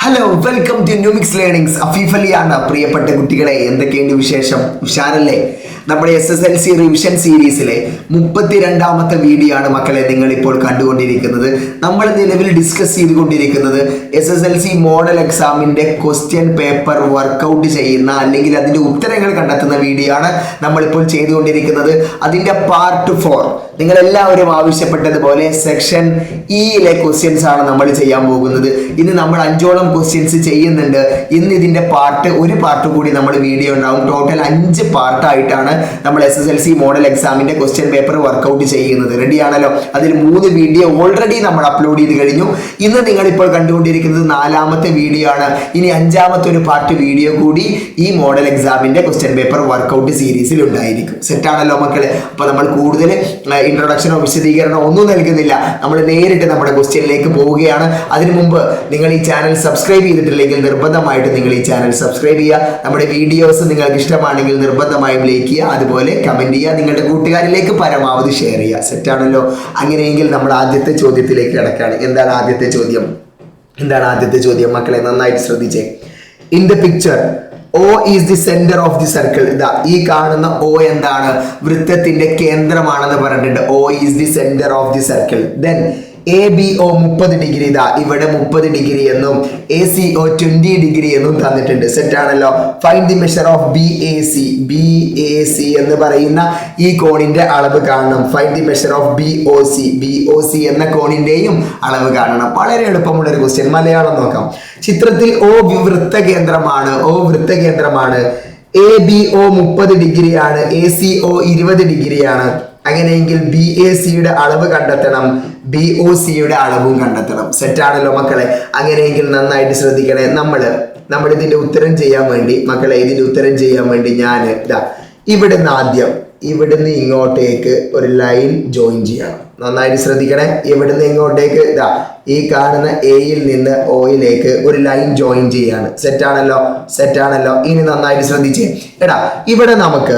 Hello welcome to Numix learnings. Afeef അലിയാണ്. പ്രിയപ്പെട്ട കുട്ടികളെ, എന്തൊക്കെയുണ്ട് വിശേഷം? ഉഷാറല്ലേ? നമ്മുടെ SSLC റിവിഷൻ സീരീസിലെ 32ാമത്തെ വീഡിയോ ആണ് മക്കളെ നിങ്ങൾ ഇപ്പോൾ കണ്ടുകൊണ്ടിരിക്കുന്നത്. നമ്മൾ നിലവിൽ ഡിസ്കസ് ചെയ്തുകൊണ്ടിരിക്കുന്നത് SSLC മോഡൽ എക്സാമിന്റെ ക്വസ്റ്റ്യൻ പേപ്പർ വർക്കൗട്ട് ചെയ്യുന്ന അല്ലെങ്കിൽ അതിന്റെ ഉത്തരങ്ങൾ കണ്ടെത്തുന്ന വീഡിയോ ആണ് നമ്മളിപ്പോൾ ചെയ്തുകൊണ്ടിരിക്കുന്നത്. അതിന്റെ പാർട്ട് 4 നിങ്ങൾ എല്ലാവരും ആവശ്യപ്പെട്ടതുപോലെ സെക്ഷൻ ഇയിലെ ക്വസ്റ്റ്യൻസ് ആണ് നമ്മൾ ചെയ്യാൻ പോകുന്നത്. ഇന്ന് നമ്മൾ 5ഓളം ക്വസ്റ്റ്യൻസ് ചെയ്യുന്നുണ്ട്. ഇന്ന് ഇതിന്റെ ഒരു പാർട്ട് കൂടി നമ്മൾ വീഡിയോ ഉണ്ടാവും. ടോട്ടൽ 5 പാർട്ടായിട്ടാണ് നമ്മൾ SSLC മോഡൽ എക്സാമിന്റെ ക്വസ്റ്റ്യൻ പേപ്പർ വർക്കൗട്ട് ചെയ്യുന്നത്. റെഡി ആണല്ലോ? അതിൽ 3 വീഡിയോ ഓൾറെഡി നമ്മൾ അപ്ലോഡ് ചെയ്ത് കഴിഞ്ഞു. ഇന്ന് നിങ്ങൾ ഇപ്പോൾ കണ്ടുകൊണ്ടിരിക്കുന്നത് 4ാമത്തെ വീഡിയോ ആണ്. ഇനി 5ാമത്തെ ഒരു പാർട്ട് വീഡിയോ കൂടി ഈ മോഡൽ എക്സാമിന്റെ ക്വസ്റ്റ്യൻ പേപ്പർ വർക്കൗട്ട് സീരീസിൽ ഉണ്ടായിരിക്കും. സെറ്റ് ആണല്ലോ മക്കളെ? അപ്പൊ നമ്മൾ കൂടുതൽ ഇൻട്രൊഡക്ഷനോ വിശദീകരണമോ ഒന്നും നൽകുന്നില്ല. നമ്മൾ നേരിട്ട് നമ്മുടെ ക്വസ്റ്റ്യനിലേക്ക് പോവുകയാണ്. അതിനു മുമ്പ് നിങ്ങൾ ഈ ചാനൽ സബ്സ്ക്രൈബ് ചെയ്തിട്ടില്ലെങ്കിൽ നിർബന്ധമായിട്ട് നിങ്ങൾ ഈ ചാനൽ സബ്സ്ക്രൈബ് ചെയ്യുക. നമ്മുടെ വീഡിയോസ് നിങ്ങൾക്ക് ഇഷ്ടമാണെങ്കിൽ നിർബന്ധമായും ലൈക്ക് ചെയ്യുക, അതുപോലെ കമന്റ് ചെയ്യുക, നിങ്ങളുടെ കൂട്ടുകാരിലേക്ക് പരമാവധി ഷെയർ ചെയ്യുക. സെറ്റാണല്ലോ? അങ്ങനെയെങ്കിൽ നമ്മൾ ആദ്യത്തെ ചോദ്യത്തിലേക്ക് കിടക്കുകയാണ്. എന്താണ് ആദ്യത്തെ ചോദ്യം മക്കളെ? നന്നായിട്ട് ശ്രദ്ധിച്ചേ. In the picture O is the center of the circle. ഇതാ ഈ കാണുന്ന O എന്താണ്? വൃത്തത്തിന്റെ കേന്ദ്രമാണെന്ന് പറഞ്ഞിട്ടുണ്ട്. O is the center of the circle. Then ABO 30 degree, ഇതാ ഇവിടെ 30 ഡിഗ്രി എന്നും ACO 20 ഡിഗ്രി എന്നും തന്നിട്ടുണ്ട്. സെറ്റ് ആണല്ലോ? Find the measure of BAC എന്ന് പറയുന്ന ഈ കോണിന്റെ അളവ് കാണണം. Find the measure of BOC എന്ന കോണിന്റെയും അളവ് കാണണം. വളരെ എളുപ്പമുള്ള ഒരു ക്വസ്റ്റ്യൻ. മലയാളം നോക്കാം. ചിത്രത്തിൽ O വൃത്തകേന്ദ്രമാണ്. ABO 30 ഡിഗ്രിയാണ്. ACO 20 ഡിഗ്രിയാണ്. അങ്ങനെയെങ്കിൽ BACയുടെ അളവ് കണ്ടെത്തണം, BOCയുടെ അളവും കണ്ടെത്തണം. സെറ്റാണല്ലോ മക്കളെ? അങ്ങനെയെങ്കിൽ നന്നായിട്ട് ശ്രദ്ധിക്കണേ. നമ്മൾ ഇതിന്റെ ഉത്തരം ചെയ്യാൻ വേണ്ടി ഞാൻ ഇവിടുന്ന് ഇങ്ങോട്ടേക്ക് ഒരു ലൈൻ ജോയിൻ ചെയ്യണം. നന്നായിട്ട് ശ്രദ്ധിക്കണേ. ഇവിടുന്ന് ഇങ്ങോട്ടേക്ക് ഈ കാണുന്ന എയിൽ നിന്ന് ഓയിലേക്ക് ഒരു ലൈൻ ജോയിൻ ചെയ്യാണ്. സെറ്റാണല്ലോ? ഇനി നന്നായിട്ട് ശ്രദ്ധിച്ചേ. ഇവിടെ നമുക്ക്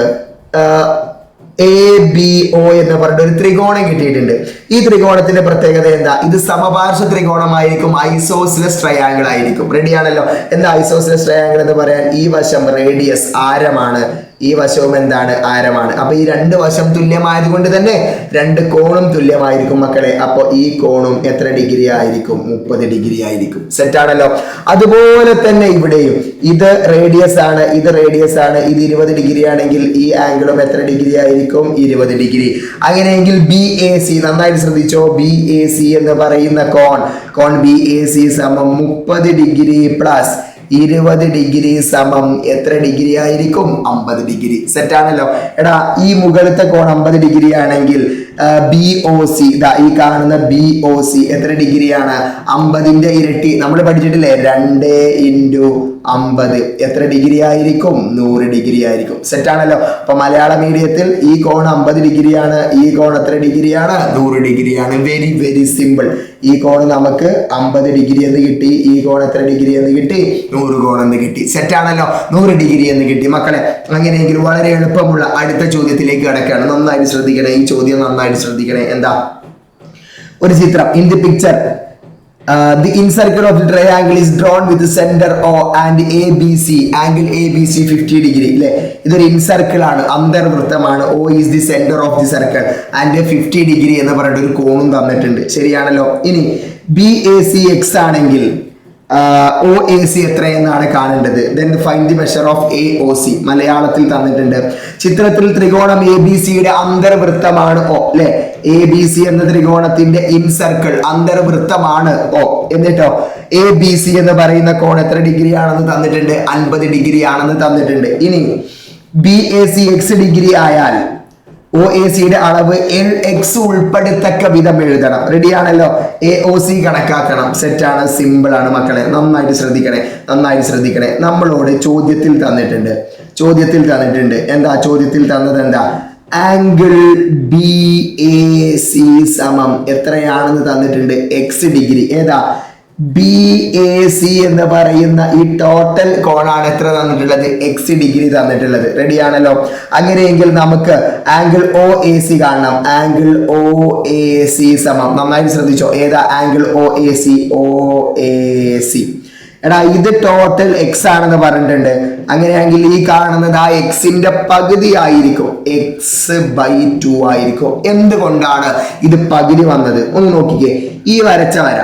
ABO എന്ന് പറഞ്ഞ ഒരു ത്രികോണം കിട്ടിയിട്ടുണ്ട്. ഈ ത്രികോണത്തിന്റെ പ്രത്യേകത എന്താ? ഇത് സമപാർശ്വ ത്രികോണമായിരിക്കും, ഐസോസിലസ് ട്രയാങ്കിൾ ആയിരിക്കും. റെഡി ആണല്ലോ? എന്താ ഐസോസിലസ് ട്രയാങ്കിൾ എന്ന് പറയാൻ? ഈ വശം റേഡിയസ് ആരമാണ്, ഈ വശവും എന്താണ്? ആരമാണ്. അപ്പൊ ഈ 2 വശം തുല്യമായത് കൊണ്ട് തന്നെ 2 കോണും തുല്യമായിരിക്കും മക്കളെ. അപ്പൊ ഈ കോണും എത്ര ഡിഗ്രി ആയിരിക്കും? 30 ഡിഗ്രി ആയിരിക്കും. സെറ്റ് ആണല്ലോ? അതുപോലെ തന്നെ ഇവിടെയും ഇത് റേഡിയസ് ആണ്, ഇത് 20 ഡിഗ്രി ആണെങ്കിൽ ഈ ആംഗിളും എത്ര ഡിഗ്രി ആയിരിക്കും? 20 ഡിഗ്രി. അങ്ങനെയെങ്കിൽ BAC, നന്നായിട്ട് ശ്രദ്ധിച്ചോ, BAC എന്ന് പറയുന്ന കോൺ BAC സമം 30 ഡിഗ്രി പ്ലസ് 20 ഡിഗ്രി സമം എത്ര ഡിഗ്രി ആയിരിക്കും? 50 ഡിഗ്രി. സെറ്റാണല്ലോ? ഈ മുകളിലത്തെ കോൺ 50 ഡിഗ്രി ആണെങ്കിൽ BOC, ഈ കാണുന്ന BOC എത്ര ഡിഗ്രിയാണ്? 50ന്റെ ഇരട്ടി. നമ്മൾ പഠിച്ചിട്ടില്ലേ? 2 × 50 എത്ര ഡിഗ്രി ആയിരിക്കും? 100 ഡിഗ്രി ആയിരിക്കും. സെറ്റാണല്ലോ? അപ്പൊ മലയാള മീഡിയത്തിൽ ഈ കോൺ 50 ഡിഗ്രിയാണ്, ഈ കോൺ എത്ര ഡിഗ്രിയാണ്? 100 ഡിഗ്രിയാണ്. Very very simple. ഈ കോൺ നമുക്ക് 50 ഡിഗ്രി എന്ന് കിട്ടി, ഈ കോൺ എത്ര ഡിഗ്രി എന്ന് കിട്ടി? 100 കോൺ എന്ന് കിട്ടി. സെറ്റാണല്ലോ? 100 ഡിഗ്രി എന്ന് കിട്ടി മക്കളെ. അങ്ങനെയെങ്കിൽ വളരെ എളുപ്പമുള്ള അടുത്ത ചോദ്യത്തിലേക്ക് കടക്കുകയാണ്. നന്നായിട്ട് ശ്രദ്ധിക്കണേ. ഈ ചോദ്യം നന്നായിട്ട് ശ്രദ്ധിക്കണേ. എന്താ? ഒരു ചിത്രം. In the picture the incircle of the triangle is drawn with the center O and ABC. Angle ABC 50 degree. അല്ലേ? ഇതൊരു ഇൻസർക്കിൾ ആണ്, അന്തർവൃത്തമാണ്. O is the center of the circle and 50 degree എന്ന് പറഞ്ഞിട്ട് ഒരു കോണും തന്നിട്ടുണ്ട്. ശരിയാണല്ലോ? ഇനി BAC X ആണെങ്കിൽ OAC എത്രയെന്നാണ് കാണേണ്ടത്. Then find the measure of AOC. മലയാളത്തിൽ തന്നിട്ടുണ്ട്. ചിത്രത്തിൽ ത്രികോണം ABCയുടെ അന്തർവൃത്തമാണ് O. അല്ലെ? ABC എന്ന ത്രികോണത്തിന്റെ ഇൻസർക്കിൾ അന്തർവൃത്തമാണ് O. എന്നിട്ടോ ABC എന്ന് പറയുന്ന കോൺ എത്ര ഡിഗ്രി ആണെന്ന് തന്നിട്ടുണ്ട്? 50 ഡിഗ്രി ആണെന്ന് തന്നിട്ടുണ്ട്. ഇനി BAC X ഡിഗ്രി ആയാൽ OACയുടെ അളവ് LX ഉൾപ്പെടുത്തക്ക വിധം എഴുതണം. റെഡി ആണല്ലോ? AOC കണക്കാക്കണം. സെറ്റാണ്? സിമ്പിൾ ആണ് മക്കളെ. നന്നായിട്ട് ശ്രദ്ധിക്കണേ. നമ്മളോട് ചോദ്യത്തിൽ തന്നിട്ടുണ്ട്. എന്താ ചോദ്യത്തിൽ തന്നത്? എന്താ? ആംഗിൾ BAC സമം എത്രയാണെന്ന് തന്നിട്ടുണ്ട്? X degree. ഏതാ? BAC എന്ന് പറയുന്ന ഈ ടോട്ടൽ കോണാണ് എത്ര തന്നിട്ടുള്ളത്? X ഡിഗ്രി തന്നിട്ടുള്ളത്. റെഡി ആണല്ലോ? അങ്ങനെയെങ്കിൽ നമുക്ക് ആംഗിൾ OAC കാണണം. ആംഗിൾ OAC സമം, നന്നായി ശ്രദ്ധിച്ചോ, ഏതാ ആംഗിൾ OAC? എടാ ഇത് ടോട്ടൽ എക്സ് ആണെന്ന് പറഞ്ഞിട്ടുണ്ട്. അങ്ങനെയാണെങ്കിൽ ഈ കാണുന്നത് ആ എക്സിന്റെ പകുതി ആയിരിക്കും, x/2 ആയിരിക്കും. എന്തുകൊണ്ടാണ് ഇത് പകുതി വന്നത്? ഒന്ന് നോക്കിക്കേ, ഈ വരച്ച വര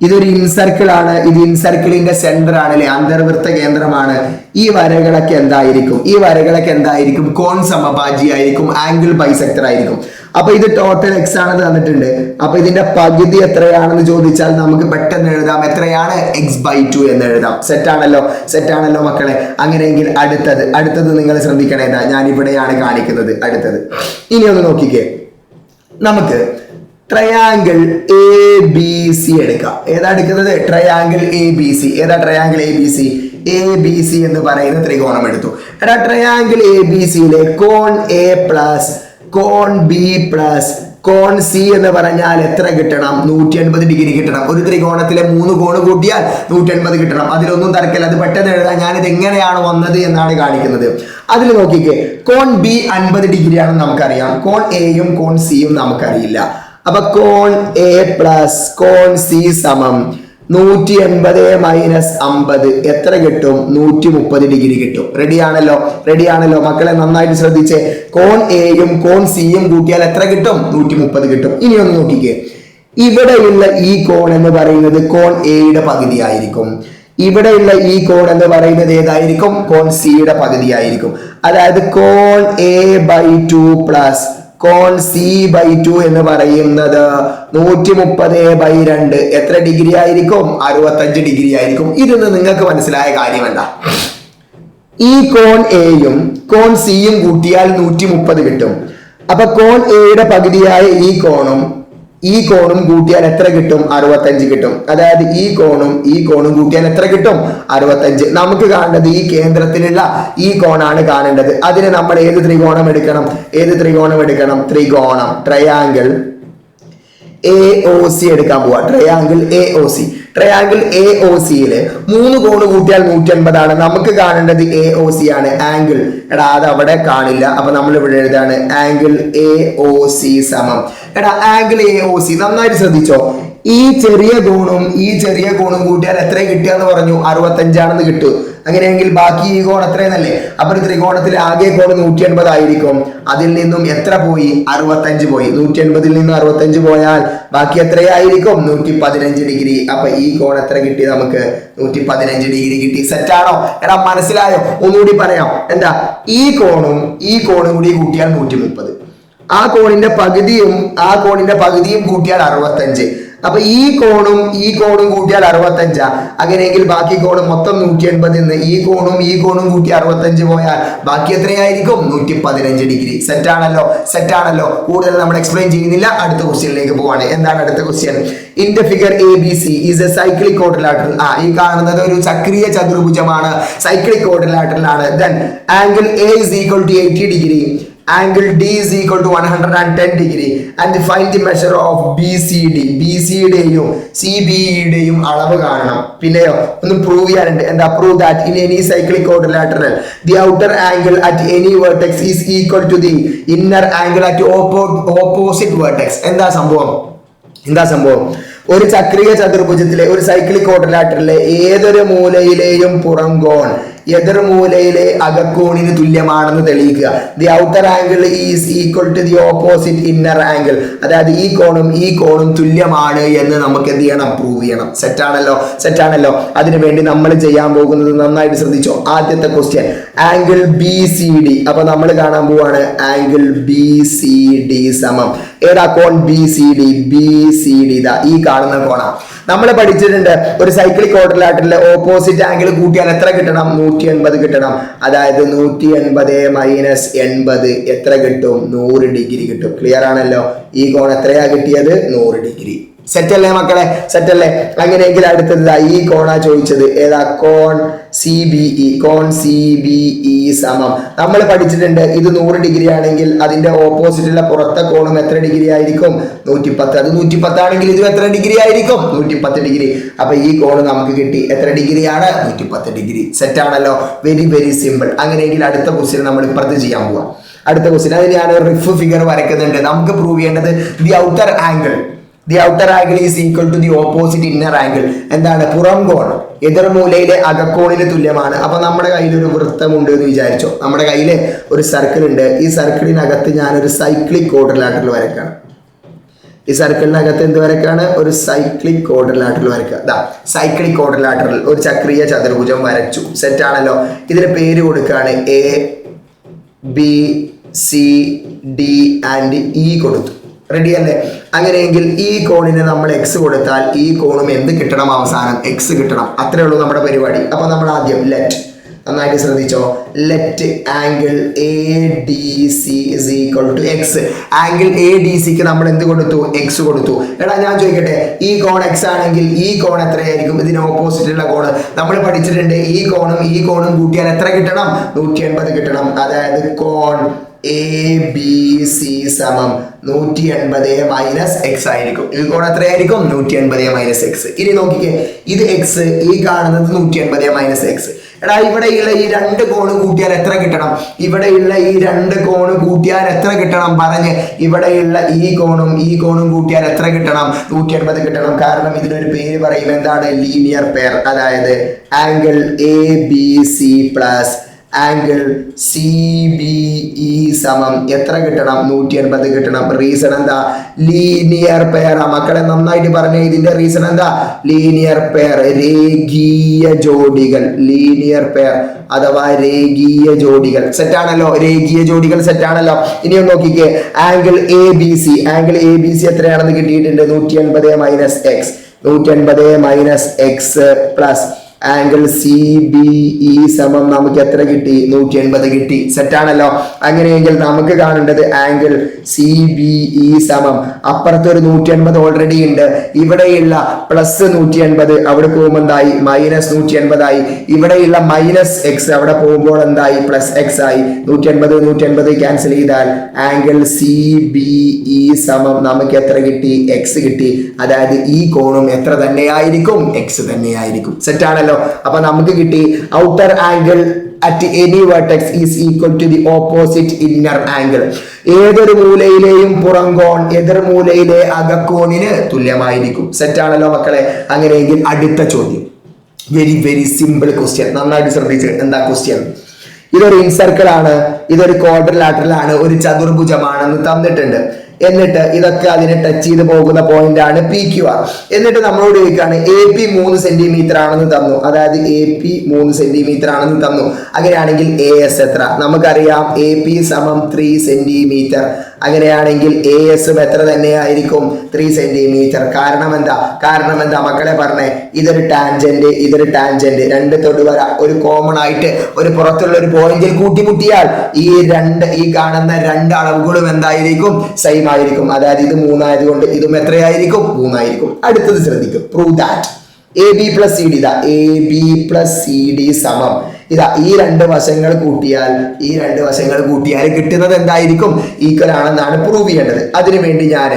ഇതൊരു ഇൻസർക്കിൾ ആണ്. ഇത് ഇൻസർക്കിളിന്റെ സെന്റർ ആണ് അല്ലെ, അന്തർവൃത്ത കേന്ദ്രമാണ്. ഈ വരകളൊക്കെ എന്തായിരിക്കും? കോൺ സമഭാജി ആയിരിക്കും, ആംഗിൾ ബൈസെക്ടർ ആയിരിക്കും. അപ്പൊ ഇത് ടോട്ടൽ എക്സ് ആണെന്ന് തന്നിട്ടുണ്ട്. അപ്പൊ ഇതിന്റെ പകുതി എത്രയാണെന്ന് ചോദിച്ചാൽ നമുക്ക് പെട്ടെന്ന് എഴുതാം. എത്രയാണ്? x/2 എന്ന് എഴുതാം. സെറ്റാണല്ലോ മക്കളെ. അങ്ങനെയെങ്കിൽ അടുത്തത് നിങ്ങൾ ശ്രദ്ധിക്കണേ. ഞാൻ ഇവിടെയാണ് കാണിക്കുന്നത് അടുത്തത്. ഇനി ഒന്ന് നോക്കിക്കേ, നമുക്ക് ട്രയാങ്കിൾ ABC എടുക്കാം. ഏതാ എടുക്കുന്നത്? Triangle ABC. ഏതാ ട്രയാങ്കിൾ ABC? ABC എന്ന് പറയുന്ന ത്രികോണം എടുത്തു. എടാ ട്രയാങ്കിൾ ABCയിലെ കോൺ A പ്ലസ് കോൺ B പ്ലസ് കോൺ C എന്ന് പറഞ്ഞാൽ എത്ര കിട്ടണം? 180 ഡിഗ്രി കിട്ടണം. ഒരു ത്രികോണത്തിലെ 3 കോണ് കൂട്ടിയാൽ 180 കിട്ടണം. അതിലൊന്നും തർക്കമില്ല, അത് പെട്ടെന്ന് എഴുതാൻ. ഞാനിത് എങ്ങനെയാണ് വന്നത് എന്നാണ് കാണിക്കുന്നത്. അതിൽ നോക്കിക്കേ, കോൺ B 50 ഡിഗ്രി ആണെന്ന് നമുക്കറിയാം. കോൺ Aയും കോൺ Cയും നമുക്കറിയില്ല. അപ്പൊ കോൺ A പ്ലസ് കോൺ C സമം 180 മൈനസ് 50 എത്ര കിട്ടും? 130 ഡിഗ്രി കിട്ടും. റെഡിയാണല്ലോ മക്കളെ, നന്നായിട്ട് ശ്രദ്ധിച്ചേ. കോൺ Aയും കോൺ Cയും കൂട്ടിയാൽ എത്ര കിട്ടും? 130 കിട്ടും. ഇനി ഒന്ന് നോക്കിക്കേ, ഇവിടെയുള്ള ഈ കോൺ എന്ന് പറയുന്നത് കോൺ Aയുടെ പകുതി ആയിരിക്കും. ഇവിടെയുള്ള ഈ കോൺ എന്ന് പറയുന്നത് ഏതായിരിക്കും? കോൺ Cയുടെ പകുതി ആയിരിക്കും. അതായത് കോൺ A/2 പ്ലസ് കോൺ C/2 എന്ന് പറയുന്നത് 130/2 എത്ര ഡിഗ്രി ആയിരിക്കും? 65 ഡിഗ്രി ആയിരിക്കും. ഇതിന്ന് നിങ്ങൾക്ക് മനസ്സിലായ കാര്യം എന്താ? ഈ കോൺ Aയും കോൺ Cയും കൂട്ടിയാൽ 130 കിട്ടും. അപ്പൊ കോൺ Aയുടെ പകുതിയായ ഈ കോണും കൂട്ടിയാൽ എത്ര കിട്ടും? 65 കിട്ടും. അതായത് ഈ കോണും കൂട്ടിയാൽ എത്ര കിട്ടും? 65. നമുക്ക് കാണേണ്ടത് ഈ കേന്ദ്രത്തിലുള്ള ഈ കോണാണ് കാണേണ്ടത്. അതിന് നമ്മൾ ഏത് ത്രികോണം എടുക്കണം? ട്രയാങ്കിൾ AOC എടുക്കാൻ പോവാ. ട്രയാങ്കിൾ AOCയില് 3 കോണ് കൂട്ടിയാൽ 180 ആണ്. നമുക്ക് കാണേണ്ടത് AOC ആണ്. ആംഗിൾ അത് അവിടെ കാണില്ല, അപ്പൊ നമ്മൾ ഇവിടെ എഴുതാണ് ആംഗിൾ AOC സമം. ആംഗിൾ AOC നന്നായിട്ട് ശ്രദ്ധിച്ചോ. ഈ ചെറിയ കോണും കൂട്ടിയാൽ എത്ര കിട്ടിയെന്ന് പറഞ്ഞു? 65 ആണെന്ന് കിട്ടും. അങ്ങനെയെങ്കിൽ ബാക്കി ഈ കോൺ എത്രയെന്നല്ലേ? അപ്പൊ ഒരു ത്രികോണത്തിലെ ആകെ കോൺ 180 ആയിരിക്കും. അതിൽ നിന്നും എത്ര പോയി? 65 പോയി. 180ൽ നിന്നും 65 പോയാൽ ബാക്കി എത്രയായിരിക്കും? 115 ഡിഗ്രി. അപ്പൊ ഈ കോൺ എത്ര കിട്ടി നമുക്ക്? 115 ഡിഗ്രി കിട്ടി. സെറ്റാണോ? മനസ്സിലായോ? ഒന്നുകൂടി പറയാം. എന്താ? ഈ കോണും കൂടി കൂട്ടിയാൽ 130. ആ കോണിന്റെ പകുതിയും കൂട്ടിയാൽ 65. അപ്പൊ ഈ കോണും കൂട്ടിയാൽ 65. അങ്ങനെയെങ്കിൽ ബാക്കി കോണ് മൊത്തം 180. ഈ കോണും കൂട്ടി 65 പോയാൽ ബാക്കി എത്രയായിരിക്കും? 115 ഡിഗ്രി. സെറ്റാണല്ലോ. കൂടുതൽ നമ്മൾ എക്സ്പ്ലെയിൻ ചെയ്യുന്നില്ല. അടുത്ത ക്വസ്റ്റ്യനിലേക്ക് പോവാണ്. എന്താണ് അടുത്ത question? In the figure ABC is A cyclic quadrilateral. ഈ കാണുന്നത് ഒരു ചക്രീയ ചതുർഭുജമാണ്, സൈക്ലിക് ക്വാഡ്രിലാറ്ററൽ ആണ്. Then angle A is equal to 80 degree. Angle D is equal to 110 degree and find the measure of BCD. BCDയും CBEയുടെയും അളവ് കാണണം. പിന്നെയോ ഒന്ന് പ്രൂവ് ചെയ്യാനുണ്ട്. എന്താ? Prove that in any cyclic quadrilateral the outer angle at any vertex is equal to the inner angle at opposite vertex. എന്താ സംഭവം? ഒരു ചക്രീയ ചതുർഭുജത്തിലെ ഒരു സൈക്ലിക് ക്വാഡ്രിലാറ്ററലിലെ ഏതൊരു മൂലയിലെയും പുറം കോൺ എതിർമൂലയിലെ അകക്കോണിന് തുല്യമാണെന്ന് തെളിയിക്കുക. The outer angle is equal to the opposite inner angle. അതായത് ഈ കോണും തുല്യമാണ് എന്ന് നമുക്ക് എന്ത് ചെയ്യണം? പ്രൂവ് ചെയ്യണം. സെറ്റാണല്ലോ. അതിനുവേണ്ടി നമ്മൾ ചെയ്യാൻ പോകുന്നത് നന്നായിട്ട് ശ്രദ്ധിച്ചോ. ആദ്യത്തെ ക്വസ്റ്റ്യൻ ആംഗിൾ BCD. അപ്പൊ നമ്മൾ കാണാൻ പോവാണ് ആംഗിൾ BCD സമം ഏതാ? കോൺ BCD. ഈ കാണുന്ന കോണാണ്. നമ്മൾ പഠിച്ചിട്ടുണ്ട് ഒരു സൈക്ലിക് ക്വാഡ്രിലാറ്ററലിലെ ഓപ്പോസിറ്റ് ആംഗിൾ കൂട്ടിയാൽ എത്ര കിട്ടണം? 180 കിട്ടണം. അതായത് 180 മൈനസ് 80 എത്ര കിട്ടും? 100 ഡിഗ്രി കിട്ടും. ക്ലിയർ ആണല്ലോ. ഈ കോൺ എത്രയാ കിട്ടിയത്? 100 ഡിഗ്രി. സെറ്റല്ലേ മക്കളെ? അങ്ങനെയെങ്കിൽ അടുത്തത് ഈ കോണാ ചോദിച്ചത്. ഏതാ? കോൺ CBE സമം നമ്മൾ പഠിച്ചിട്ടുണ്ട്. ഇത് 100 ഡിഗ്രി ആണെങ്കിൽ അതിന്റെ ഓപ്പോസിറ്റുള്ള പുറത്തെ കോണും എത്ര ഡിഗ്രി ആയിരിക്കും? 110. അത് 110 ആണെങ്കിൽ ഇത് എത്ര ഡിഗ്രി ആയിരിക്കും? 110 ഡിഗ്രി. അപ്പൊ ഈ കോണ് നമുക്ക് കിട്ടി. എത്ര ഡിഗ്രിയാണ്? 110 ഡിഗ്രി. സെറ്റാണല്ലോ. Very simple. അങ്ങനെയെങ്കിൽ അടുത്ത ക്വസ്റ്റ്യൻ നമ്മൾ ഇപ്പുറത്ത് ചെയ്യാൻ പോവാം. അടുത്ത ക്വസ്റ്റ്യൻ അതിന് ഞാൻ റിഫ് ഫിഗർ വരയ്ക്കുന്നുണ്ട്. നമുക്ക് പ്രൂവ് ചെയ്യേണ്ടത് the outer angle is equal to the opposite inner angle. എന്താണ്? പുറം കോൺ എതിർമൂലയിലെ അകക്കോണിന് തുല്യമാണ്. അപ്പൊ നമ്മുടെ കയ്യിൽ ഒരു വൃത്തമുണ്ട് എന്ന് വിചാരിച്ചോ. നമ്മുടെ കയ്യിൽ ഒരു സർക്കിൾ ഉണ്ട്. ഈ സർക്കിളിനകത്ത് ഞാനൊരു സൈക്ലിക് ക്വാഡ്രിലാറ്ററൽ വരയ്ക്കണം. ഈ സർക്കിളിനകത്ത് എന്ത് വരക്കാണ്? ഒരു സൈക്ലിക് ക്വാഡ്രിലാറ്ററൽ വരക്കുക. സൈക്ലിക് ക്വാഡ്രിലാറ്ററൽ ഒരു ചക്രീയ ചതുർഭുജം വരച്ചു. സെറ്റ് ആണല്ലോ. ഇതിന് പേര് കൊടുക്കുകയാണ് A B C D and E കൊടുത്തു. റെഡി അല്ലേ? അങ്ങനെയെങ്കിൽ ഈ കോണിന് നമ്മൾ എക്സ് കൊടുത്താൽ ഈ കോണും എന്ത് കിട്ടണം? അവസാനം എക്സ് കിട്ടണം. അത്രേ ഉള്ളൂ നമ്മുടെ പരിപാടി. അപ്പൊ നമ്മൾ ആദ്യം ലെറ്റ്, നന്നായിട്ട് ശ്രദ്ധിച്ചോ, let angle A D C is equal to X. Angle A D സിക്ക് നമ്മൾ എന്ത് കൊടുത്തു? എക്സ് കൊടുത്തു. എടാ ഞാൻ ചോദിക്കട്ടെ, ഈ കോൺ എക്സ് ആണെങ്കിൽ ഈ കോൺ എത്രയായിരിക്കും? ഇതിന് ഓപ്പോസിറ്റ് ഉള്ള കോണ് നമ്മൾ പഠിച്ചിട്ടുണ്ട്. ഈ കോണും കൂട്ടിയാൽ എത്ര കിട്ടണം? 180 കിട്ടണം. അതായത് കോൺ എ ബി സി സമം 180 മൈനസ് എക്സ് ആയിരിക്കും. ഈ കോൺ എത്രയായിരിക്കും? 180 മൈനസ് എക്സ്. ഇനി നോക്കിക്കേ, ഇത് എക്സ്, ഈ കാണുന്നത് 180 മൈനസ് എക്സ്. എടാ ഇവിടെയുള്ള ഈ രണ്ട് കോണ് കൂട്ടിയാൽ എത്ര കിട്ടണം? ഇവിടെയുള്ള ഈ രണ്ട് കോണ് കൂട്ടിയാൽ എത്ര കിട്ടണം? പറഞ്ഞ്, ഇവിടെയുള്ള ഈ കോണും കൂട്ടിയാൽ എത്ര കിട്ടണം? 180 കിട്ടണം. കാരണം ഇതിനൊരു പേര് പറയും. എന്താണ്? Linear pair. അതായത് angle A B C plus angle C B E സമം എത്ര കിട്ടണം? 180 കിട്ടണം. റീസൺ എന്താ? Linear pair. മക്കളെ നന്നായിട്ട് പറഞ്ഞേ, ഇതിന്റെ റീസൺ എന്താ? ലീനിയർ പെയർ, രേഖീയ ജോഡികൾ. ലീനിയർ പെയർ അഥവാ രേഖീയ ജോഡികൾ. സെറ്റാണല്ലോ? രേഖീയ ജോഡികൾ സെറ്റാണല്ലോ. ഇനിയും നോക്കിക്കേ, ആംഗിൾ എ ബി സി എത്രയാണെന്ന് കിട്ടിയിട്ടുണ്ട്? 180 minus X. 180 minus X plus angle C B E സമം നമുക്ക് എത്ര കിട്ടി? 180 കിട്ടി. സെറ്റാണല്ലോ? അങ്ങനെയെങ്കിൽ നമുക്ക് കാണേണ്ടത് ആംഗിൾ സി ബി ഇ സമം, അപ്പുറത്ത് ഒരു 180 ഓൾറെഡി ഉണ്ട്. ഇവിടെയുള്ള പ്ലസ് 180 അവിടെ പോകുമ്പോൾ എന്തായി? മൈനസ് 180 ആയി. ഇവിടെയുള്ള മൈനസ് എക്സ് അവിടെ പോകുമ്പോൾ എന്തായി? പ്ലസ് എക്സ് ആയി. 180 ക്യാൻസൽ ചെയ്താൽ ആംഗിൾ സി ബി ഇ സമം നമുക്ക് എത്ര കിട്ടി? എക്സ് കിട്ടി. അതായത് ഈ കോണും എത്ര തന്നെയായിരിക്കും? എക്സ് തന്നെയായിരിക്കും. സെറ്റാണല്ലോ? അപ്പൊ നമുക്ക് കിട്ടി outer angle at any vertex is equal to the opposite inner angle. ഏതൊരു മൂലയിലെയും പുറംകോൺ എതിർമൂലയിലെ അകക്കോണിന് തുല്യമായിരിക്കും. സെറ്റാണല്ലോ മക്കളെ? അങ്ങനെയെങ്കിൽ അടുത്ത ചോദ്യം, വെരി സിമ്പിൾ ക്വസ്റ്റ്യൻ. നന്നായിട്ട് ശ്രദ്ധിച്ച്. എന്താ ക്വസ്റ്റ്യൻ? ഇതൊരു ഇൻസർക്കിൾ ആണ്, ഇതൊരു ക്വാഡ്രിലാറ്ററൽ ആണ്, ഒരു ചതുർഭുജമാണെന്ന് തന്നിട്ടുണ്ട്. എന്നിട്ട് ഇതൊക്കെ അതിനെ ടച്ച് ചെയ്ത് പോകുന്ന പോയിന്റ് ആണ് പി ക്യു ആർ. എന്നിട്ട് നമ്മളോട് ചോദിക്കുകയാണ് എ പി 3 സെന്റിമീറ്റർ ആണെന്ന് തന്നു. അതായത് എ പി 3 സെന്റിമീറ്റർ ആണെന്ന് തന്നു. അങ്ങനെയാണെങ്കിൽ എ എസ് എത്ര? നമുക്കറിയാം എ പി സമം 3 സെന്റിമീറ്റർ. അങ്ങനെയാണെങ്കിൽ എ എസും എത്ര തന്നെയായിരിക്കും? 3 സെന്റിമീറ്റർ. കാരണം എന്താ മക്കളെ പറഞ്ഞേ? ഇതൊരു ടാൻജന്റ്, രണ്ട് തൊടുവര ഒരു കോമൺ ആയിട്ട് ഒരു പുറത്തുള്ള ഒരു പോയിന്റിൽ കൂട്ടിമുട്ടിയാൽ ഈ കാണുന്ന രണ്ട് അളവുകളും എന്തായിരിക്കും? സെയിം ആയിരിക്കും. അതായത് ഇത് 3 ആയതുകൊണ്ട് ഇതും എത്രയായിരിക്കും? 3 ആയിരിക്കും. അടുത്തത് ശ്രദ്ധിക്കും. Prove that A B plus C D A B plus C D സമം ഈ രണ്ട് വശങ്ങൾ കൂട്ടിയാൽ കിട്ടുന്നത് എന്തായിരിക്കും? ഈക്വൽ ആണെന്നാണ് പ്രൂവ് ചെയ്യേണ്ടത്. അതിനുവേണ്ടി ഞാൻ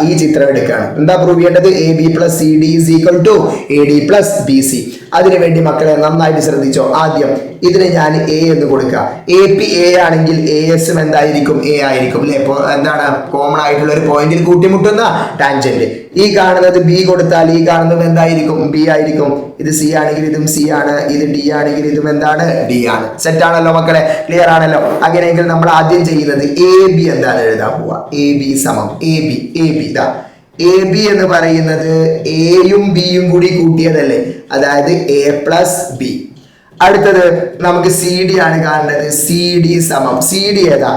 ഈ ചിത്രം എടുക്കുകയാണ്. എന്താ പ്രൂവ് ചെയ്യേണ്ടത്? A B plus C D is equal to A D plus B C. അതിനുവേണ്ടി മക്കളെ നന്നായിട്ട് ശ്രദ്ധിച്ചോ. ആദ്യം ഇതിന് ഞാൻ എ എന്ന് കൊടുക്കുക. എ പി എ ആണെങ്കിൽ എ എസും എന്തായിരിക്കും? എ ആയിരിക്കും അല്ലെ? എന്താണ്? കോമൺ ആയിട്ടുള്ള ഒരു പോയിന്റിൽ കൂട്ടിമുട്ടുന്ന ടാൻജന്റ്. ഈ കാണുന്നത് ബി കൊടുത്താൽ ഈ കാണുന്നത് എന്തായിരിക്കും? ബി ആയിരിക്കും. ഇത് സി ആണെങ്കിൽ ഇതും സി ആണ്. ഇത് ഡി ആണെങ്കിൽ ഇതും എന്താണ്? ഡി ആണ്. സെറ്റ് ആണല്ലോ മക്കളെ? ക്ലിയർ ആണല്ലോ? അങ്ങനെയെങ്കിൽ നമ്മൾ ആദ്യം ചെയ്യുന്നത് എ ബി എന്താണ് എഴുതാൻ പോവാ. എ ബി സമം എ ബി എ ബി എന്ന് പറയുന്നത് എയും ബിയും കൂടി കൂട്ടിയതല്ലേ? അതായത് എ പ്ലസ് ബി. അടുത്തത് നമുക്ക് സി ഡി ആണ് കാണേണ്ടത്. സി ഡി സമം സി ഡി ഏതാ?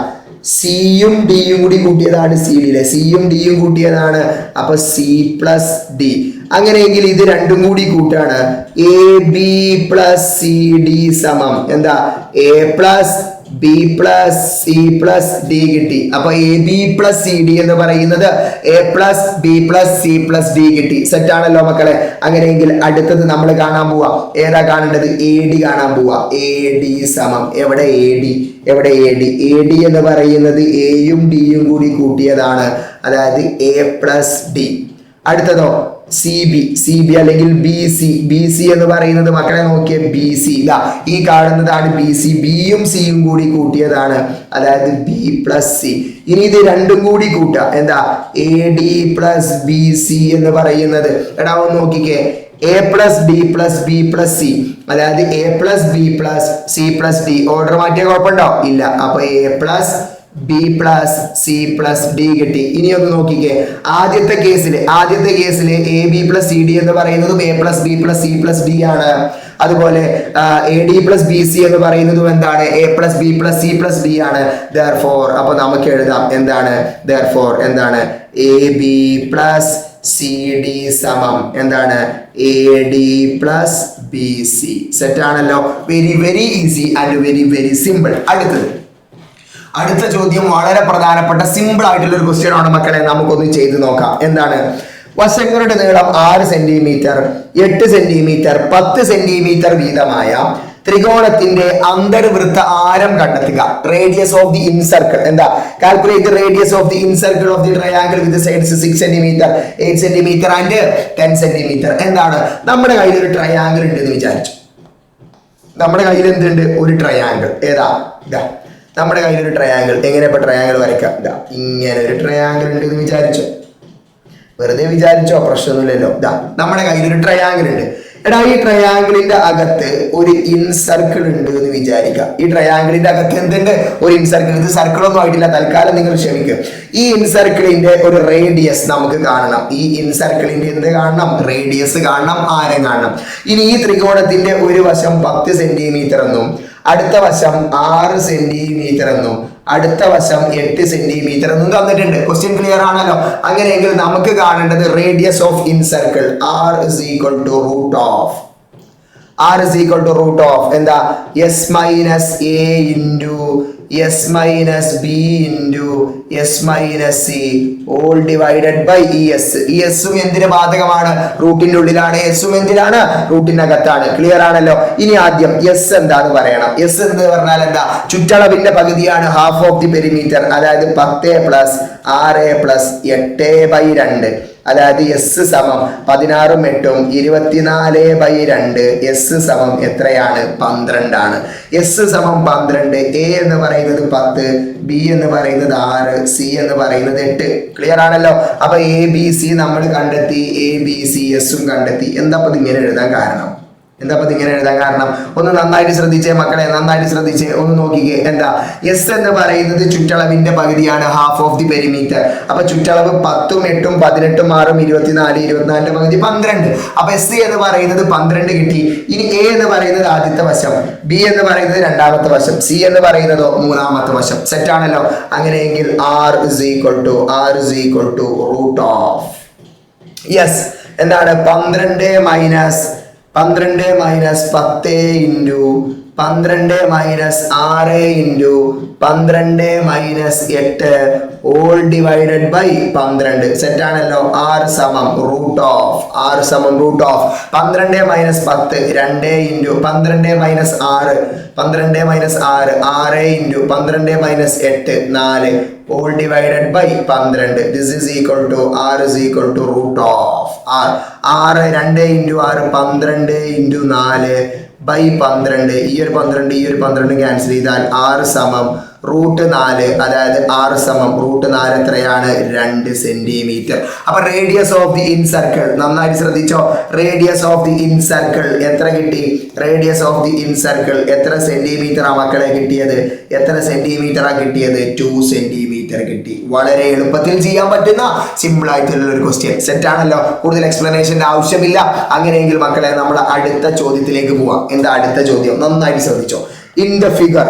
സിയും ഡിയും കൂടി കൂട്ടിയതാണ് സി ഡിയിലെ. സിയും ഡിയും കൂട്ടിയതാണ്. അപ്പൊ സി പ്ലസ് ഡി. അങ്ങനെയെങ്കിൽ ഇത് രണ്ടും കൂടി കൂട്ടാണ്. A B plus C D സമം എന്താ? A plus B plus C plus D കിട്ടി. അപ്പൊ A B plus C D എന്ന് പറയുന്നത് A plus B plus C plus D കിട്ടി. സെറ്റ് ആണല്ലോ മക്കളെ? അങ്ങനെയെങ്കിൽ അടുത്തത് നമ്മൾ കാണാൻ പോവാ. ഏതാ കാണേണ്ടത്? എ ഡി കാണാൻ പോവാ. എ ഡി സമം എവിടെ? എ ഡി എ ഡി എന്ന് പറയുന്നത് എയും ഡിയും കൂടി കൂട്ടിയതാണ്. അതായത് എ പ്ലസ് ഡി. അടുത്തതോ സി ബി അല്ലെങ്കിൽ ബി സി എന്ന് പറയുന്നത് മക്കളെ നോക്കിയ ബി സി ഈ കാണുന്നതാണ് ബി സി. ബിയും സിയും കൂടി കൂട്ടിയതാണ്. അതായത് ബി പ്ലസ് സി. ഇനി ഇത് രണ്ടും കൂടി കൂട്ടുക. എന്താ? A D plus B C എന്ന് പറയുന്നത്. എടാ ഒന്ന് നോക്കിക്കേ, A plus B plus B plus C, അതായത് A plus B plus C plus D. Order മാറ്റിയ കുഴപ്പമുണ്ടോ? ഇല്ല. അപ്പൊ A plus B plus C plus D കിട്ടി. ഇനി ഒന്ന് നോക്കിക്കേ, ആദ്യത്തെ കേസിൽ A B plus C D എന്ന് പറയുന്നതും A plus B plus C plus D ആണ്. അതുപോലെ A D plus B C എന്ന് പറയുന്നതും എന്താണ്? A plus B plus C plus D ആണ്. therefore അപ്പൊ നമുക്ക് എഴുതാം എന്താണ്? therefore എന്താണ്? A B plus C D സമം എന്താണ്? A D plus B C. Set ആണല്ലോ. Very very easy and very very simple. അടുത്ത ചോദ്യം വളരെ പ്രധാനപ്പെട്ട സിമ്പിൾ ആയിട്ടുള്ള ഒരു ക്വസ്റ്റ്യൻ ആണ് മക്കളെ. നമുക്കൊന്ന് ചെയ്ത് നോക്കാം. എന്താണ്? വശങ്ങളുടെ നീളം 6 സെന്റിമീറ്റർ, 8 സെന്റിമീറ്റർ, 10 സെന്റിമീറ്റർ വീതമായ ത്രികോണത്തിന്റെ അന്തർവൃത്ത ആരം കണ്ടെത്തുക. Radius of the incircle. എന്താ? Calculate radius of the incircle of the triangle with sides 6 centimetre, 8 centimetre and 10 centimetre. എന്താണ്? നമ്മുടെ കയ്യിൽ ഒരു ട്രയാങ്കിൾ ഉണ്ട് എന്ന് വിചാരിച്ചു. നമ്മുടെ കയ്യിൽ എന്തുണ്ട്? ഒരു ട്രയാങ്കിൾ. ഏതാ? ഇതാ നമ്മുടെ കയ്യിൽ ഒരു ട്രയാങ്കിൾ. എങ്ങനെ ഇപ്പൊ ട്രയാങ്കിൾ വരയ്ക്കാം? ഇതാ ഇങ്ങനെ ഒരു ട്രയാങ്കിൾ ഉണ്ട് എന്ന് വിചാരിച്ചോ. വെറുതെ വിചാരിച്ചോ, പ്രശ്നമൊന്നുമില്ലല്ലോ. ഇതാ നമ്മുടെ കയ്യിൽ ഒരു ട്രയാങ്കിൾ ഉണ്ട്. എടാ ഈ ട്രയാങ്കിളിന്റെ അകത്ത് ഒരു ഇൻസർക്കിൾ ഉണ്ട് എന്ന് വിചാരിക്കാം. ഈ ട്രയാങ്കിളിന്റെ അകത്ത് എന്തുണ്ട്? ഒരു ഇൻസർക്കിൾ. ഇത് സർക്കിൾ ഒന്നും ആയിട്ടില്ല, തൽക്കാലം നിങ്ങൾ ക്ഷമിക്കും. ഈ ഇൻസർക്കിളിന്റെ ഒരു റേഡിയസ് നമുക്ക് കാണണം. ഈ ഇൻസർക്കിളിന്റെ എന്ത് കാണണം? റേഡിയസ് കാണണം, ആരം കാണണം. ഇനി ഈ ത്രികോണത്തിന്റെ ഒരു വശം 10 സെന്റിമീറ്റർ എന്നും അടുത്ത വശം 6 സെന്റിമീറ്റർ എന്നും അടുത്ത വശം 8 സെന്റിമീറ്റർ എന്നും തന്നിട്ടുണ്ട്. ക്വസ്റ്റ്യൻ ക്ലിയർ ആണല്ലോ. അങ്ങനെയെങ്കിൽ നമുക്ക് കാണേണ്ടത് radius of incircle r is equal to root of എന്താ? s minus a into s minus b into s minus c all divided by es. എസും എന്തിന് ബാധകമാണ്? റൂട്ടിന്റെ ഉള്ളിലാണ്. എസും എന്തിനാണ്? റൂട്ടിനകത്താണ്. ക്ലിയർ ആണല്ലോ. ഇനി ആദ്യം എസ് എന്താന്ന് പറയണം. എസ് എന്ന് പറഞ്ഞാൽ എന്താ? ചുറ്റളവിന്റെ പകുതിയാണ് ഹാഫ് ഓഫ് ദി പെരിമീറ്റർ. അതായത് 10 പ്ലസ് 6 പ്ലസ് 8/2. അതായത് എസ് സമം 16ഉം 8ഉം 24/2. എസ് സമം എത്രയാണ്? 12 ആണ്. എസ് സമം 12. എ എന്ന് പറയുന്നത് 10, ബി എന്ന് പറയുന്നത് 6, സി എന്ന് പറയുന്നത് 8. ക്ലിയർ ആണല്ലോ. അപ്പൊ എ ബി സി നമ്മൾ കണ്ടെത്തി, എ ബി സി എസും കണ്ടെത്തി. എന്താ ഇങ്ങനെ എഴുതാൻ കാരണം? ഒന്ന് നന്നായിട്ട് ശ്രദ്ധിച്ചേ മക്കളെ, നന്നായിട്ട് ശ്രദ്ധിച്ചേ. ഒന്ന് നോക്കിക്കേ. എന്താ? എസ് എന്ന് പറയുന്നത് ചുറ്റളവിന്റെ പകുതിയാണ്, ഹാഫ് ഓഫ് ദി പെരിമീറ്റർ. അപ്പൊ ചുറ്റളവ് 10ഉം 8ഉം 18ഉം 6ഉം 24, 24ന്റെ പകുതി 12. അപ്പൊ എസ് എന്ന് പറയുന്നത് 12 കിട്ടി. ഇനി എ എന്ന് പറയുന്നത് ആദ്യത്തെ വശം, ബി എന്ന് പറയുന്നത് രണ്ടാമത്തെ വശം, സി എന്ന് പറയുന്നതോ മൂന്നാമത്തെ വശം. സെറ്റ് ആണല്ലോ. അങ്ങനെയെങ്കിൽ r is equal to root of yes എന്താണ്? 12 minus 10 into 12 minus 6 into 12 minus 8 all divided by 12. Set ആണല്ലോ. r സമം root of 12 minus 10 2 into 12 minus 6 6 into 12 minus 8 4 all divided by 12. This is equal to r is equal to root of r 2 into 6 12 into 4 by 12. ഈ ഒരു 12 cancel ചെയ്താൽ r സമം root 4. അതായത് r സമം root 4 എത്രയാണ്? 2 centimetre. അപ്പൊ radius of the incircle നന്നായിട്ട് ശ്രദ്ധിച്ചോ. റേഡിയസ് ഓഫ് ദി ഇൻസർക്കിൾ എത്ര കിട്ടി? റേഡിയസ് ഓഫ് ദി ഇൻസർക്കിൾ എത്ര സെന്റിമീറ്റർ ആ മക്കളെ കിട്ടിയത്? എത്ര സെന്റിമീറ്ററാ കിട്ടിയത്? 2 സെന്റിമീറ്റർ കിട്ടി. വളരെ എളുപ്പത്തിൽ ചെയ്യാൻ പറ്റുന്ന സിമ്പിൾ ആയിട്ടുള്ള ഒരു ക്വസ്റ്റ്യൻ. സെറ്റ് ആണല്ലോ. കൂടുതൽ എക്സ്പ്ലനേഷന്റെ ആവശ്യമില്ല. അങ്ങനെയെങ്കിൽ മക്കളെ നമ്മൾ അടുത്ത ചോദ്യത്തിലേക്ക് പോവാം. എന്താ അടുത്ത ചോദ്യം? നന്നായിട്ട് ശ്രദ്ധിച്ചോ. In the figure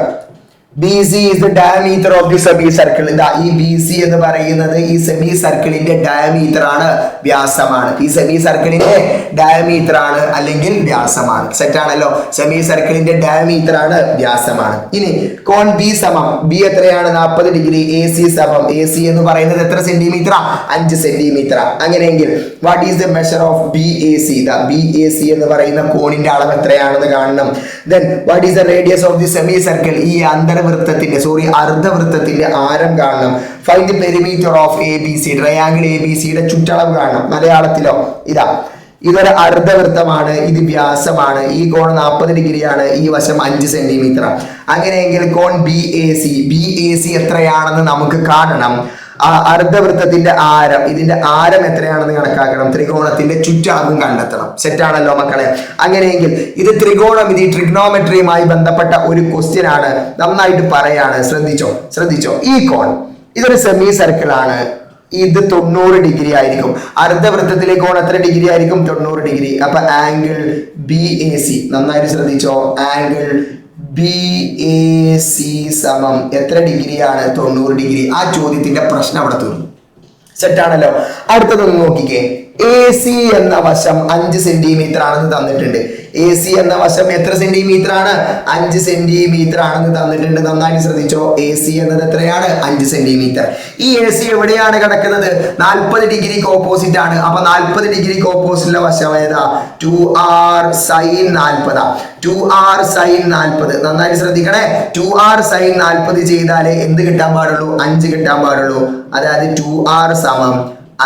BC is the diameter of the semicircle. ഈ BC എന്ന് പറയുന്നത് ഈ സെമി സർക്കിളിന്റെ ഡയമീറ്റർ ആണ്, വ്യാസമാണ്. ഈ സെമി സർക്കിളിന്റെ ഡയമീറ്റർ ആണ് അല്ലെങ്കിൽ വ്യാസമാണ്. സെറ്റ് ആണല്ലോ. സെമി സർക്കിളിന്റെ ഡയമീറ്റർ ആണ്, വ്യാസമാണ്. ഇനി കോൺ ബി സമം ബി എത്രയാണ്? 40 ഡിഗ്രി. AC സമം AC എന്ന് പറയുന്നത് എത്ര സെന്റിമീറ്ററാ? 5 സെന്റിമീറ്റർ. അങ്ങനെയെങ്കിൽ what is the measure of BAC? BAC എന്ന് പറയുന്ന കോണിന്റെ അളവ് എത്രയാണെന്ന് കാണണം. Then what is the radius of the semicircle? ഈ അർദ്ധവൃത്തത്തിന്റെ ആരം കാണണം. Find the perimeter of ABC. Triangle ABCയുടെ ചുറ്റളവ് കാണണം. മലയാളത്തിലോ ഇതൊരു അർദ്ധവൃത്തമാണ്, ഇത് വ്യാസമാണ്. ഈ കോൺ 40 ഡിഗ്രിയാണ്, ഈ വശം 5 സെന്റിമീറ്റർ. അങ്ങനെയെങ്കിൽ കോൺ BAC എത്രയാണെന്ന് നമുക്ക് കാണണം. അർദ്ധവൃത്തത്തിന്റെ ആരം, ഇതിന്റെ ആരം എത്രയാണെന്ന് കണക്കാക്കണം. ത്രികോണത്തിന്റെ ചുറ്റളവും കണ്ടെത്തണം. സെറ്റാണല്ലോ മക്കളെ. അങ്ങനെയെങ്കിൽ ഇത് ട്രിഗ്നോമെട്രിയുമായി ബന്ധപ്പെട്ട ഒരു ക്വസ്റ്റ്യൻ ആണ്. നന്നായിട്ട് പറയാണ്, ശ്രദ്ധിച്ചോ. ഈ കോൺ ഇതൊരു സെമി സർക്കിൾ ആണ്. ഇത് 90 ഡിഗ്രി ആയിരിക്കും. അർദ്ധവൃത്തത്തിലെ കോൺ എത്ര ഡിഗ്രി ആയിരിക്കും? 90 ഡിഗ്രി. അപ്പൊ ആംഗിൾ BAC നന്നായിട്ട് ശ്രദ്ധിച്ചോ. ആംഗിൾ BAC സമം എത്ര ഡിഗ്രിയാണ്? 90 ഡിഗ്രി. ആ ചോദ്യത്തിന്റെ പ്രശ്നം അവിടെ തീർന്നു. സെറ്റാണല്ലോ. അടുത്തതൊന്ന് നോക്കിക്കേ. AC എന്ന വശം 5 സെന്റിമീറ്റർ ആണെന്ന് തന്നിട്ടുണ്ട്. AC എന്ന വശം എത്ര സെന്റിമീറ്റർ ആണ്? 5 സെന്റിമീറ്റർ ആണെന്ന് തന്നിട്ടുണ്ട്. നന്നായിട്ട് ശ്രദ്ധിച്ചോ. AC എന്നത് എത്രയാണ്? 5 സെന്റിമീറ്റർ. ഈ AC എവിടെയാണ് കിടക്കുന്നത്? 40 ഡിഗ്രിക്ക് ഓപ്പോസിറ്റ് ആണ്. അപ്പൊ 40 ഡിഗ്രിക്ക് ഓപ്പോസിറ്റുള്ള വശം ഏതാ? 2r sin 40. 2r sin 40. നന്നായിട്ട് ശ്രദ്ധിക്കണേ. 2r sin 40 ചെയ്താലേ എന്ത് കിട്ടാൻ പാടുള്ളൂ? 5 കിട്ടാൻ പാടുള്ളൂ. അതായത് 2r സമം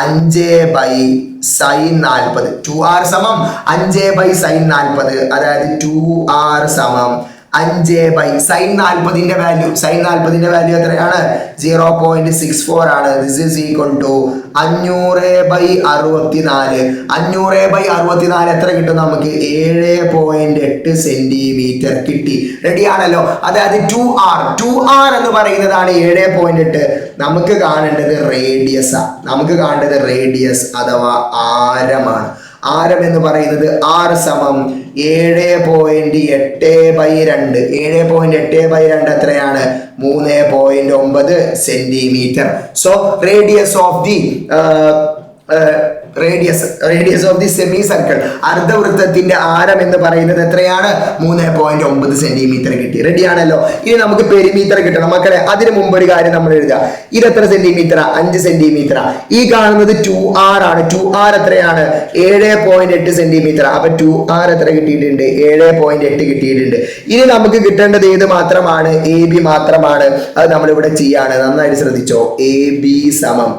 5/sin 40. 2r സമം 5/sin 40. അതായത് 2r സമം 5/sin 40ന്റെ വാല്യൂ എത്രയാണ്? 0.64 ആണ്. This is equal to 500/64. 500/64 എത്ര കിട്ടും നമുക്ക്? 7.8 സെന്റിമീറ്റർ കിട്ടി. റെഡി ആണല്ലോ. അതായത് 2r എന്ന് പറയുന്നതാണ് 7.8. നമുക്ക് കാണേണ്ടത് റേഡിയസ് അഥവാ ആരമാണ്. ആരം എന്ന് പറയുന്നത് r സമം 7.8/2. 7.8/2 എത്രയാണ്? 3.9 centimetre. So radius of the semi circle, അർദ്ധവൃത്തത്തിന്റെ ആരം എന്ന് പറയുന്നത് എത്രയാണ്? 3.9 സെന്റിമീറ്റർ കിട്ടി. റെഡി ആണല്ലോ. ഇനി നമുക്ക് പെരിമീറ്റർ കിട്ടണം മക്കളെ. അതിന് മുമ്പ് ഒരു കാര്യം നമ്മൾ എഴുതുക. ഇത് എത്ര സെന്റിമീറ്റർ? 5 സെന്റിമീറ്റർ. ഈ കാണുന്നത് 2r ആണ്. 2r എത്രയാണ്? 7.8 സെന്റിമീറ്റർ. അപ്പൊ 2r എത്ര കിട്ടിയിട്ടുണ്ട്? 7.8 കിട്ടിയിട്ടുണ്ട്. ഇനി നമുക്ക് കിട്ടേണ്ടത് ഏത് മാത്രമാണ്? AB മാത്രമാണ്. അത് നമ്മളിവിടെ ചെയ്യാണ്. നന്നായിട്ട് ശ്രദ്ധിച്ചോ. AB സമം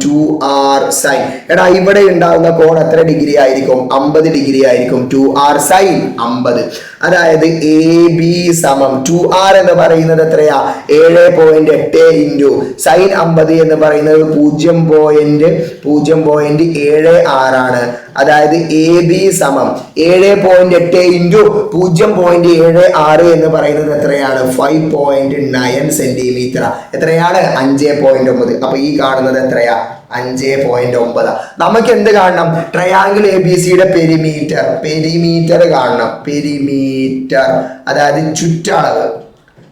2r sin. എടാ ഇവിടെ ഉണ്ടാകുന്ന കോൺ എത്ര ഡിഗ്രി ആയിരിക്കും? 50 ഡിഗ്രി ആയിരിക്കും. 2r sin 50. അതായത് AB സമം 2r എന്ന് പറയുന്നത് എത്രയാ? 7.8 ഇൻറ്റു sin 50 എന്ന് പറയുന്നത് 0.76 ആണ്. അതായത് AB സമം 7.8 ഇൻറ്റു 0.76 എന്ന് പറയുന്നത് എത്രയാണ്? 5.9 സെന്റിമീറ്റർ. എത്രയാണ്? 5.9. അപ്പൊ ഈ കാണുന്നത് എത്രയാ? 5.9. നമുക്ക് എന്ത് കാണണം? ട്രയാങ്കിൾ ABCയുടെ പെരിമീറ്റർ കാണണം. പെരിമീറ്റർ അതായത് ചുറ്റളവ്.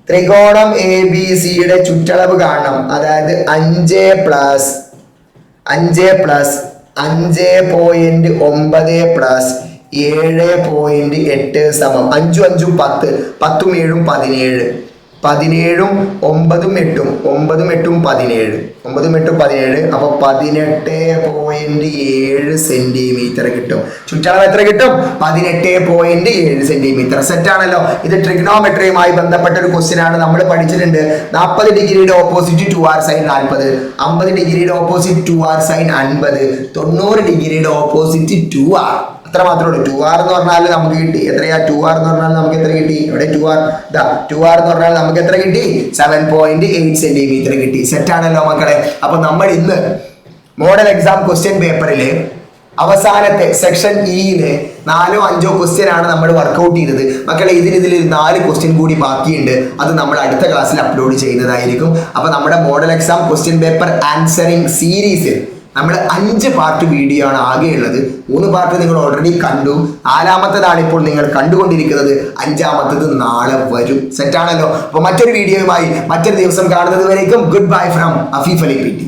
ത്രികോണം ABCയുടെ ചുറ്റളവ് കാണണം. അതായത് 5 പ്ലസ് 5.9 പ്ലസ് 7.8 സമം 5 5 10, 10 7 17, 17 9 8, 9 8 17, 9 8 17. അപ്പൊ 18.7 സെന്റിമീറ്റർ കിട്ടും. ചുറ്റളവ് എത്ര കിട്ടും? 18.7 സെന്റിമീറ്റർ. സെറ്റാണല്ലോ. ഇത് ട്രിഗ്നോമെട്രിയുമായി ബന്ധപ്പെട്ട ഒരു ക്വസ്റ്റ്യൻ ആണ്. നമ്മൾ പഠിച്ചിട്ടുണ്ട്. 40 ഡിഗ്രിയുടെ ഓപ്പോസിറ്റ് 2r sin 40, 50 ഡിഗ്രിയുടെ ഓപ്പോസിറ്റ് 2r sin 50, 90 ഡിഗ്രിയുടെ ഓപ്പോസിറ്റ് 2r. അത്ര മാത്രമേ ഉള്ളൂ. 2r എന്ന് പറഞ്ഞാൽ നമുക്ക് കിട്ടി എത്രയാ? 2r എന്ന് പറഞ്ഞാൽ നമുക്ക് എത്ര കിട്ടി? ഇവിടെ 2r എന്ന് പറഞ്ഞാൽ നമുക്ക് എത്ര കിട്ടി? 7.8 സെന്റിമീറ്റർ കിട്ടി. സെറ്റാണല്ലോ മക്കളെ. അപ്പൊ നമ്മൾ ഇന്ന് മോഡൽ എക്സാം ക്വസ്റ്റ്യൻ പേപ്പറിൽ അവസാനത്തെ സെക്ഷൻ ഇയിലെ 4 or 5 ക്വസ്റ്റ്യൻ ആണ് നമ്മൾ വർക്ക്ഔട്ട് ചെയ്തത് മക്കളെ. ഇതിൽ 4 ക്വസ്റ്റ്യൻ കൂടി ബാക്കിയുണ്ട്. അത് നമ്മൾ അടുത്ത ക്ലാസ്സിൽ അപ്ലോഡ് ചെയ്യുന്നതായിരിക്കും. അപ്പൊ നമ്മുടെ model exam question paper answering സീരീസിൽ നമ്മൾ 5 പാർട്ട് വീഡിയോ ആണ് ആകെയുള്ളത്. 3 പാർട്ട് നിങ്ങൾ ഓൾറെഡി കണ്ടു. 4ാമത്തേതാണ് ഇപ്പോൾ നിങ്ങൾ കണ്ടുകൊണ്ടിരിക്കുന്നത്. 5ാമത്തേത് നാളെ വരും. സെറ്റാണല്ലോ. അപ്പൊ മറ്റൊരു വീഡിയോയുമായി മറ്റൊരു ദിവസം കാണുന്നത് വരേക്കും good bye from Afeef Ali PT.